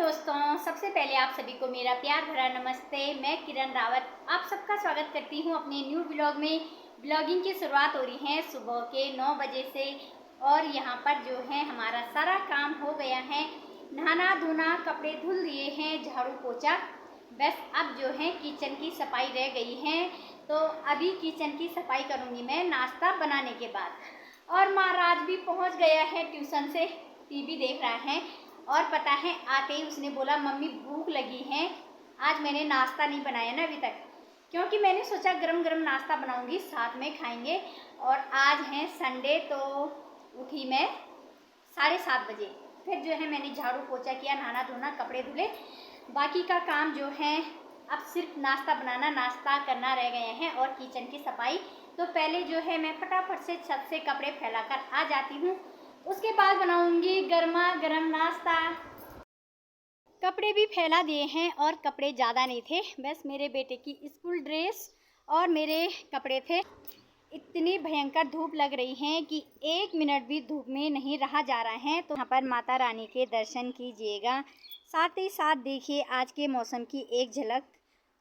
दोस्तों, सबसे पहले आप सभी को मेरा प्यार भरा नमस्ते। मैं किरण रावत आप सबका स्वागत करती हूं अपने न्यू ब्लॉग में। ब्लॉगिंग की शुरुआत हो रही है सुबह के 9 बजे से और यहां पर जो है हमारा सारा काम हो गया है। नहाना धोना, कपड़े धुल दिए हैं, झाड़ू पोछा, बस अब जो है किचन की सफाई रह गई है। तो अभी किचन की सफाई करूँगी मैं नाश्ता बनाने के बाद। और महाराज भी पहुँच गया है ट्यूशन से, टीवी देख रहा है। और पता है आते ही उसने बोला मम्मी भूख लगी है। आज मैंने नाश्ता नहीं बनाया ना अभी तक, क्योंकि मैंने सोचा गरम गरम नाश्ता बनाऊंगी, साथ में खाएंगे। और आज है संडे, तो उठी मैं 7:30 बजे। फिर जो है मैंने झाड़ू पोछा किया, नहाना धोना, कपड़े धुले। बाकी का काम जो है अब सिर्फ नाश्ता बनाना, नाश्ता करना रह गए हैं और किचन की सफाई। तो पहले जो है मैं फटाफट से छत से कपड़े फैलाकर आ जाती हूँ, उसके बाद बनाऊंगी गर्मा गर्म नाश्ता। कपड़े भी फैला दिए हैं और कपड़े ज़्यादा नहीं थे, बस मेरे बेटे की स्कूल ड्रेस और मेरे कपड़े थे। इतनी भयंकर धूप लग रही है कि 1 मिनट भी धूप में नहीं रहा जा रहा है। तो यहाँ पर माता रानी के दर्शन कीजिएगा, साथ ही साथ देखिए आज के मौसम की एक झलक।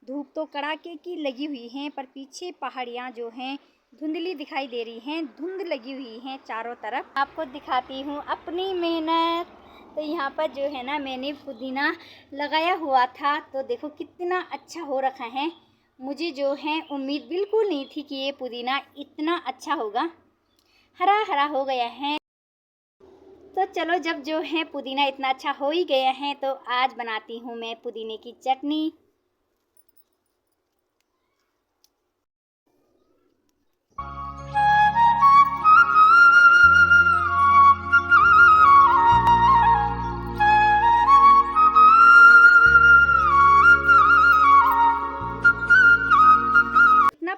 धूप तो कड़ाके की लगी हुई है, पर पीछे पहाड़ियाँ जो हैं धुंधली दिखाई दे रही हैं, धुंध लगी हुई हैं चारों तरफ। आपको दिखाती हूँ अपनी मेहनत। तो यहाँ पर जो है ना मैंने पुदीना लगाया हुआ था, तो देखो कितना अच्छा हो रखा है। मुझे जो है उम्मीद बिल्कुल नहीं थी कि ये पुदीना इतना अच्छा होगा, हरा हरा हो गया है। तो चलो, जब जो है पुदीना इतना अच्छा हो ही गया है तो आज बनाती हूँ मैं पुदीने की चटनी।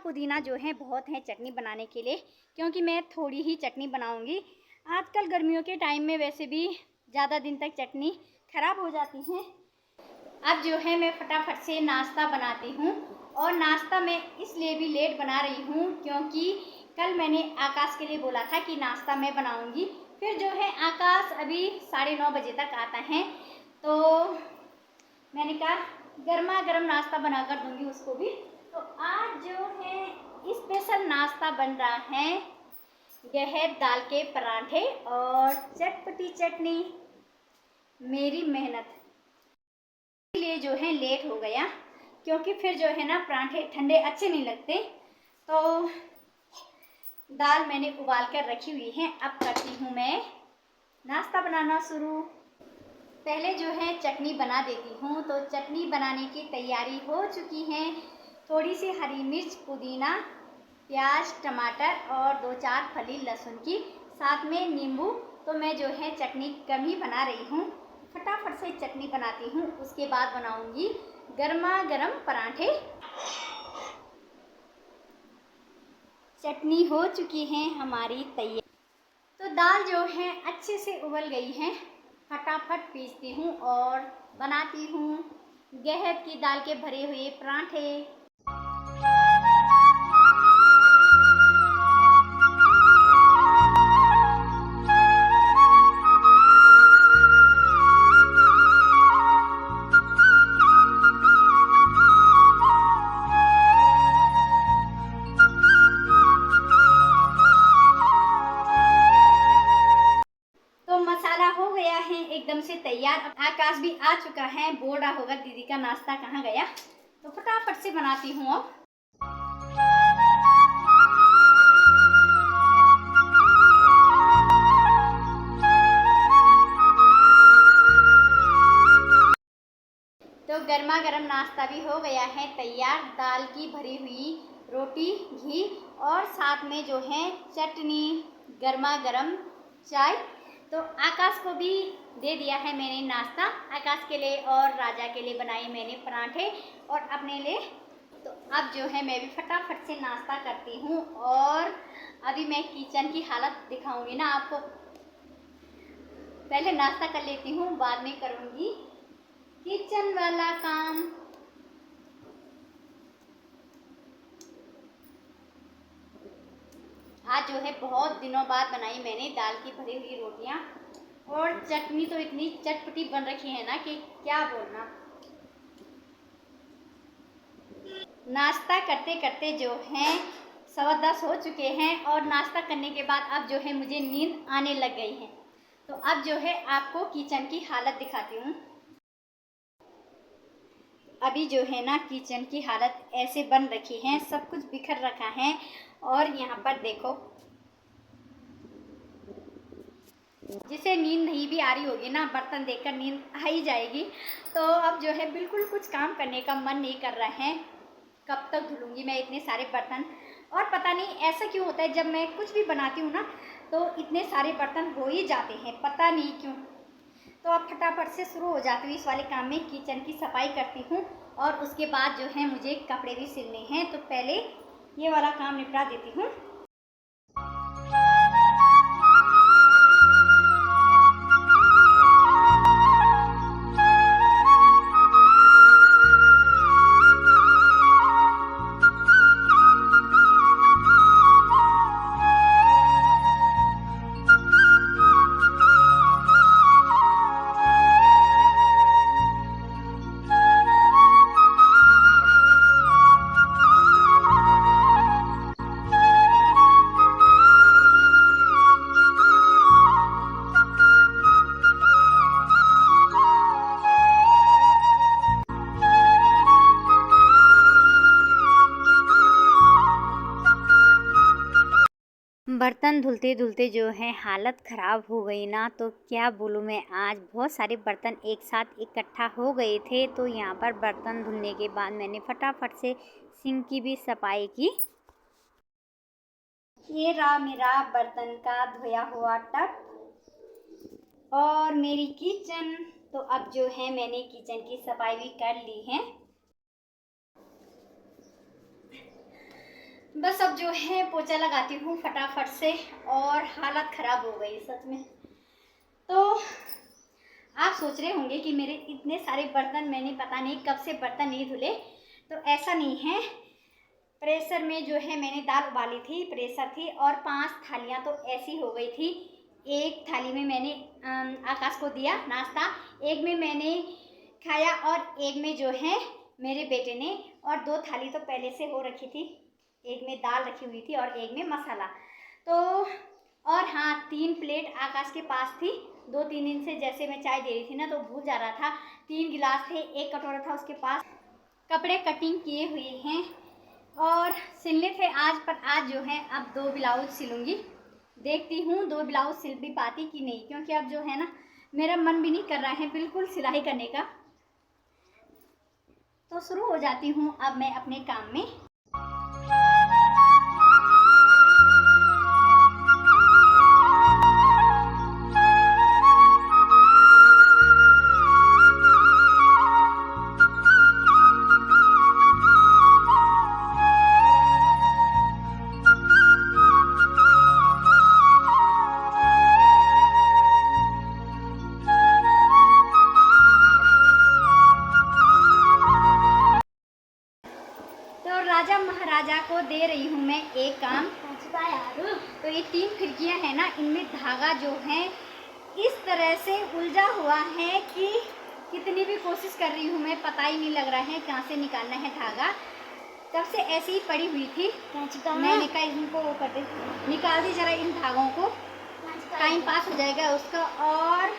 पुदीना जो है बहुत है चटनी बनाने के लिए, क्योंकि मैं थोड़ी ही चटनी बनाऊंगी। आजकल गर्मियों के टाइम में वैसे भी ज़्यादा दिन तक चटनी ख़राब हो जाती है। अब जो है मैं फटाफट से नाश्ता बनाती हूँ। और नाश्ता मैं इसलिए भी लेट बना रही हूँ क्योंकि कल मैंने आकाश के लिए बोला था कि नाश्ता मैं बनाऊँगी। फिर जो है आकाश अभी 9:30 बजे तक आता है, तो मैंने कहा गर्मा गर्म नाश्ता बनाकर दूंगी उसको भी। तो आज जो है स्पेशल नाश्ता बन रहा है, यह है दाल के पराठे और चटपटी चटनी। मेरी मेहनत लिए जो है लेट हो गया, क्योंकि फिर जो है ना पराठे ठंडे अच्छे नहीं लगते। तो दाल मैंने उबाल कर रखी हुई है, अब करती हूँ मैं नाश्ता बनाना शुरू। पहले जो है चटनी बना देती हूँ। तो चटनी बनाने की तैयारी हो चुकी है। थोड़ी सी हरी मिर्च, पुदीना, प्याज, टमाटर और 2-4 फली लहसुन की, साथ में नींबू। तो मैं जो है चटनी कम ही बना रही हूँ, फटाफट से चटनी बनाती हूँ, उसके बाद बनाऊँगी गर्मा गर्म पराठे। चटनी हो चुकी है हमारी तैयार। तो दाल जो है अच्छे से उबल गई है, फटाफट पीसती हूँ और बनाती हूँ गहत की दाल के भरे हुए पराठे। मसाला हो गया है एकदम से तैयार। आकाश भी आ चुका है, बोल रहा होगा दीदी का नाश्ता कहाँ गया, तो फटाफट से बनाती हूँ अब। तो गर्मा गर्म नाश्ता भी हो गया है तैयार। दाल की भरी हुई रोटी, घी और साथ में जो है चटनी, गर्मा गर्म चाय। तो आकाश को भी दे दिया है मैंने नाश्ता। आकाश के लिए और राजा के लिए बनाई मैंने पराठे और अपने लिए। तो अब जो है मैं भी फटाफट से नाश्ता करती हूँ और अभी मैं किचन की हालत दिखाऊंगी ना आपको। पहले नाश्ता कर लेती हूँ, बाद में करूँगी किचन वाला काम। आज जो है बहुत दिनों बाद बनाई मैंने दाल की भरी हुई रोटियां। और चटनी तो इतनी चटपटी बन रखी है ना कि क्या बोलना। नाश्ता करते करते जो है 10:15 हो चुके हैं और नाश्ता करने के बाद अब जो है मुझे नींद आने लग गई है। तो अब जो है आपको किचन की हालत दिखाती हूँ। अभी जो है ना किचन की हालत ऐसे बन रखी है, सब कुछ बिखर रखा है। और यहाँ पर देखो, जिसे नींद नहीं भी आ रही होगी ना, बर्तन देखकर नींद आ ही जाएगी। तो अब जो है बिल्कुल कुछ काम करने का मन नहीं कर रहा है। कब तक धुलूंगी मैं इतने सारे बर्तन। और पता नहीं ऐसा क्यों होता है, जब मैं कुछ भी बनाती हूँ ना तो इतने सारे बर्तन हो ही जाते हैं, पता नहीं क्यों। तो अब फटाफट से शुरू हो जाती हूँ इस वाले काम में, किचन की सफाई करती हूँ और उसके बाद जो है मुझे कपड़े भी सिलने हैं। तो पहले ये वाला काम निपटा देती हूँ। बर्तन धुलते धुलते जो है हालत ख़राब हो गई ना, तो क्या बोलूँ मैं। आज बहुत सारे बर्तन एक साथ इकट्ठा हो गए थे। तो यहाँ पर बर्तन धुलने के बाद मैंने फटाफट से सिंक की भी सफाई की। ये रहा मेरा बर्तन का धोया हुआ टब और मेरी किचन। तो अब जो है मैंने किचन की सफाई भी कर ली है। बस अब जो है पोछा लगाती हूँ फटाफट से, और हालत ख़राब हो गई सच में। तो आप सोच रहे होंगे कि मेरे इतने सारे बर्तन, मैंने पता नहीं कब से बर्तन नहीं धुले। तो ऐसा नहीं है। प्रेशर में जो है मैंने दाल उबाली थी, प्रेशर थी, और 5 थालियाँ तो ऐसी हो गई थी। एक थाली में मैंने आकाश को दिया नाश्ता, एक में मैंने खाया और एक में जो है मेरे बेटे ने, और 2 थाली तो पहले से हो रखी थी। एक में दाल रखी हुई थी और एक में मसाला। तो और हाँ, 3 प्लेट आकाश के पास थी। 2-3 दिन से जैसे मैं चाय दे रही थी ना तो भूल जा रहा था। 3 गिलास थे, 1 कटोरा था उसके पास। कपड़े कटिंग किए हुए हैं और सिलने थे आज, पर आज जो है अब 2 ब्लाउज सिलूँगी। देखती हूँ 2 ब्लाउज सिल भी पाती कि नहीं, क्योंकि अब जो है ना मेरा मन भी नहीं कर रहा है बिल्कुल सिलाई करने का। तो शुरू हो जाती हूँ अब मैं अपने काम में। राजा महाराजा को दे रही हूँ मैं एक काम। तो ये 3 खिड़कियाँ हैं ना, इनमें धागा जो है इस तरह से उलझा हुआ है कि कितनी भी कोशिश कर रही हूँ मैं, पता ही नहीं लग रहा है कहाँ से निकालना है धागा। तब से ऐसी ही पड़ी हुई थी। मैंने कहा इनको वो कर दे, निकाल दी जरा इन धागों को, टाइम पास हो जाएगा उसका। और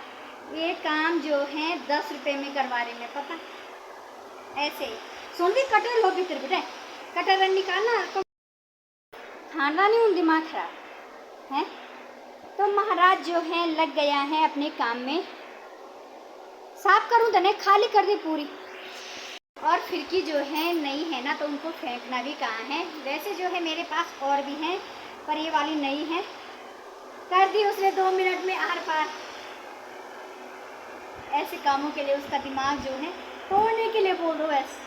ये काम जो है 10 रुपये में करवा रही मैं, पता ऐसे ही। सुन भी कटर लो भी बेटा, कटर निकालना तो खाना नहीं, उन दिमाग खराब है। तो महाराज जो है लग गया है अपने काम में। साफ करूँ तो नहीं, खाली कर दी पूरी। और खिड़की जो है नई है ना, तो उनको फेंकना भी कहाँ है। वैसे जो है मेरे पास और भी हैं, पर ये वाली नई है। कर दी उसने 2 मिनट में आर पार। ऐसे कामों के लिए उसका दिमाग जो है तोड़ने के लिए बोल दो बस।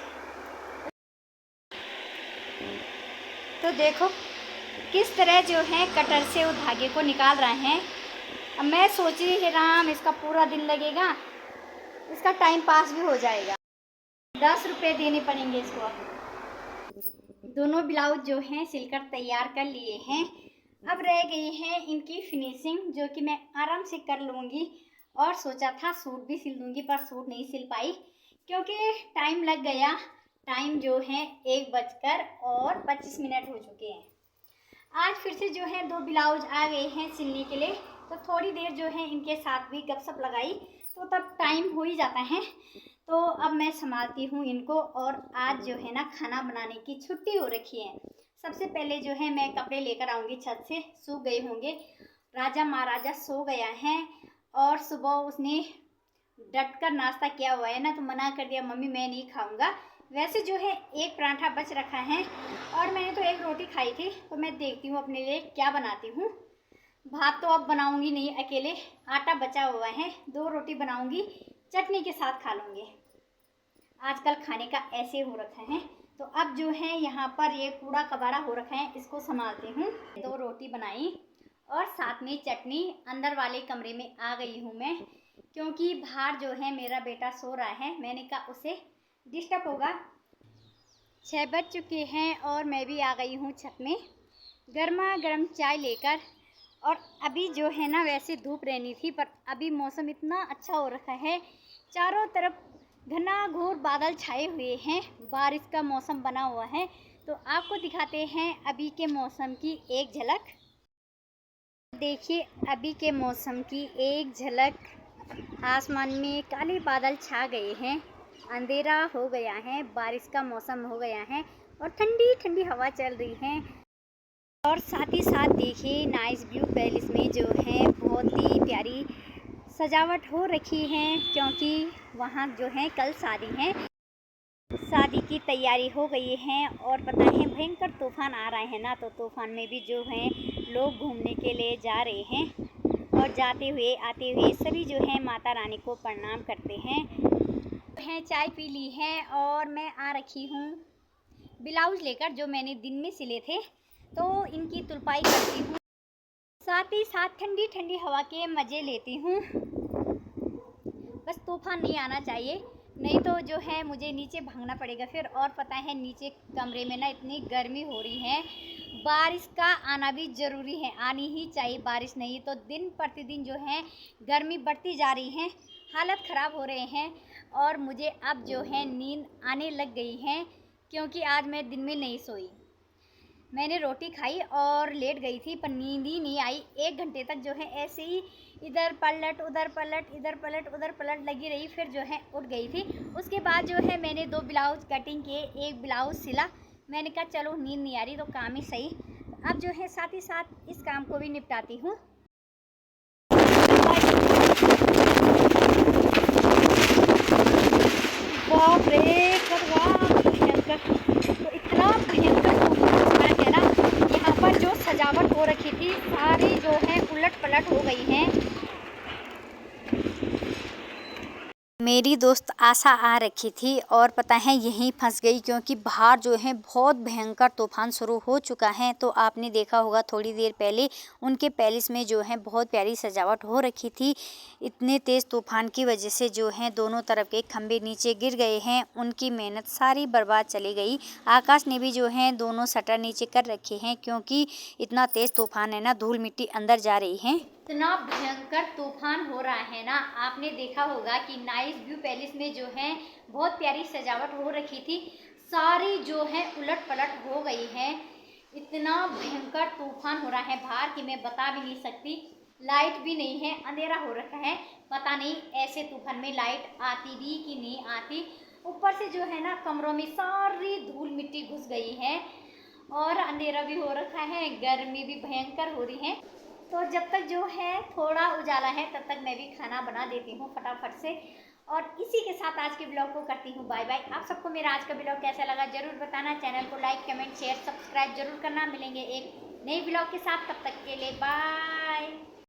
तो देखो किस तरह जो है कटर से वो धागे को निकाल रहे हैं। अब मैं सोच रही है राम इसका पूरा दिन लगेगा, इसका टाइम पास भी हो जाएगा। 10 रुपये देने पड़ेंगे इसको। अब दोनों ब्लाउज जो हैं सिलकर तैयार कर लिए हैं। अब रह गई है इनकी फिनिशिंग, जो कि मैं आराम से कर लूँगी। और सोचा था सूट भी सिल दूंगी, पर सूट नहीं सिल पाई क्योंकि टाइम लग गया। टाइम जो है 1:25 हो चुके हैं। आज फिर से जो है 2 ब्लाउज आ गए हैं सिलने के लिए, तो थोड़ी देर जो है इनके साथ भी गपशप लगाई तो तब टाइम हो ही जाता है। तो अब मैं संभालती हूँ इनको, और आज जो है ना खाना बनाने की छुट्टी हो रखी है। सबसे पहले जो है मैं कपड़े लेकर आऊँगी छत से, सूख गए होंगे। राजा महाराजा सो गया है और सुबह उसने डट कर नाश्ता किया हुआ है ना, तो मना कर दिया मम्मी मैं नहीं खाऊंगा। वैसे जो है एक पराठा बच रखा है और मैंने तो एक रोटी खाई थी, तो मैं देखती हूँ अपने लिए क्या बनाती हूँ। भात तो अब बनाऊंगी नहीं अकेले, आटा बचा हुआ है, 2 रोटी बनाऊंगी, चटनी के साथ खा लूँगी। आजकल खाने का ऐसे हो रखा है। तो अब जो है यहाँ पर ये कूड़ा कबाड़ा हो रखा है, इसको संभालती हूँ। 2 रोटी बनाई और साथ में चटनी। अंदर वाले कमरे में आ गई हूँ मैं, क्योंकि बाहर जो है मेरा बेटा सो रहा है। मैंने कहा उसे डिस्टर्ब होगा। 6 बज चुके हैं और मैं भी आ गई हूँ छत में गर्मा गर्म चाय लेकर। और अभी जो है ना वैसे धूप रहनी थी, पर अभी मौसम इतना अच्छा हो रखा है, चारों तरफ घना घोर बादल छाए हुए हैं, बारिश का मौसम बना हुआ है। तो आपको दिखाते हैं अभी के मौसम की एक झलक। देखिए अभी के मौसम की एक झलक। आसमान में काले बादल छा गए हैं, अंधेरा हो गया है, बारिश का मौसम हो गया है और ठंडी ठंडी हवा चल रही है। और साथ ही साथ देखिए नाइस व्यू पैलेस में जो है बहुत ही प्यारी सजावट हो रखी है, क्योंकि वहाँ जो है कल शादी है, शादी की तैयारी हो गई है। और पता है भयंकर तूफान आ रहा है ना, तो तूफान में भी जो है लोग घूमने के लिए जा रहे हैं, और जाते हुए आते हुए सभी जो है माता रानी को प्रणाम करते हैं। चाय पी ली है और मैं आ रखी हूँ ब्लाउज लेकर, जो मैंने दिन में सिले थे, तो इनकी तुरपाई करती हूँ, साथ ही साथ ठंडी ठंडी हवा के मज़े लेती हूँ। बस तूफान नहीं आना चाहिए, नहीं तो जो है मुझे नीचे भागना पड़ेगा फिर। और पता है नीचे कमरे में ना इतनी गर्मी हो रही है, बारिश का आना भी ज़रूरी है, आनी ही चाहिए बारिश, नहीं तो दिन प्रतिदिन जो है गर्मी बढ़ती जा रही है, हालत ख़राब हो रहे हैं। और मुझे अब जो है नींद आने लग गई है, क्योंकि आज मैं दिन में नहीं सोई। मैंने रोटी खाई और लेट गई थी, पर नींद ही नहीं आई। 1 घंटे तक जो है ऐसे ही इधर पलट उधर पलट, इधर पलट उधर पलट लगी रही, फिर जो है उठ गई थी। उसके बाद जो है मैंने 2 ब्लाउज कटिंग किए, 1 ब्लाउज सिला। मैंने कहा चलो नींद नहीं आ रही तो काम ही सही। अब जो है साथ ही साथ इस काम को भी निपटाती हूँ। बाप रे भयंकर, तो इतना भयंकर तूफान है ना, यहाँ पर जो सजावट हो रखी थी सारी जो है उलट पलट हो गई है। मेरी दोस्त आशा आ रखी थी और पता है यहीं फंस गई, क्योंकि बाहर जो है बहुत भयंकर तूफान शुरू हो चुका है। तो आपने देखा होगा थोड़ी देर पहले उनके पैलेस में जो है बहुत प्यारी सजावट हो रखी थी। इतने तेज़ तूफान की वजह से जो है दोनों तरफ के खंभे नीचे गिर गए हैं, उनकी मेहनत सारी बर्बाद चली गई। आकाश ने भी जो है दोनों शटर नीचे कर रखे हैं, क्योंकि इतना तेज़ तूफान है ना, धूल मिट्टी अंदर जा रही है। इतना भयंकर तूफान हो रहा है ना। आपने देखा होगा कि नाइस व्यू पैलेस में जो है बहुत प्यारी सजावट हो रखी थी, सारी जो है उलट पलट हो गई है। इतना भयंकर तूफान हो रहा है बाहर कि मैं बता भी नहीं सकती। लाइट भी नहीं है, अंधेरा हो रखा है, पता नहीं ऐसे तूफान में लाइट आती भी कि नहीं आती। ऊपर से जो है ना कमरों में सारी धूल मिट्टी घुस गई है, और अंधेरा भी हो रखा है, गर्मी भी भयंकर हो रही है। तो जब तक जो है थोड़ा उजाला है तब तक मैं भी खाना बना देती हूँ फटाफट से। और इसी के साथ आज के ब्लॉग को करती हूँ बाय बाय। आप सबको मेरा आज का ब्लॉग कैसा लगा जरूर बताना। चैनल को लाइक कमेंट शेयर सब्सक्राइब जरूर करना। मिलेंगे एक नए ब्लॉग के साथ, तब तक के लिए बाय।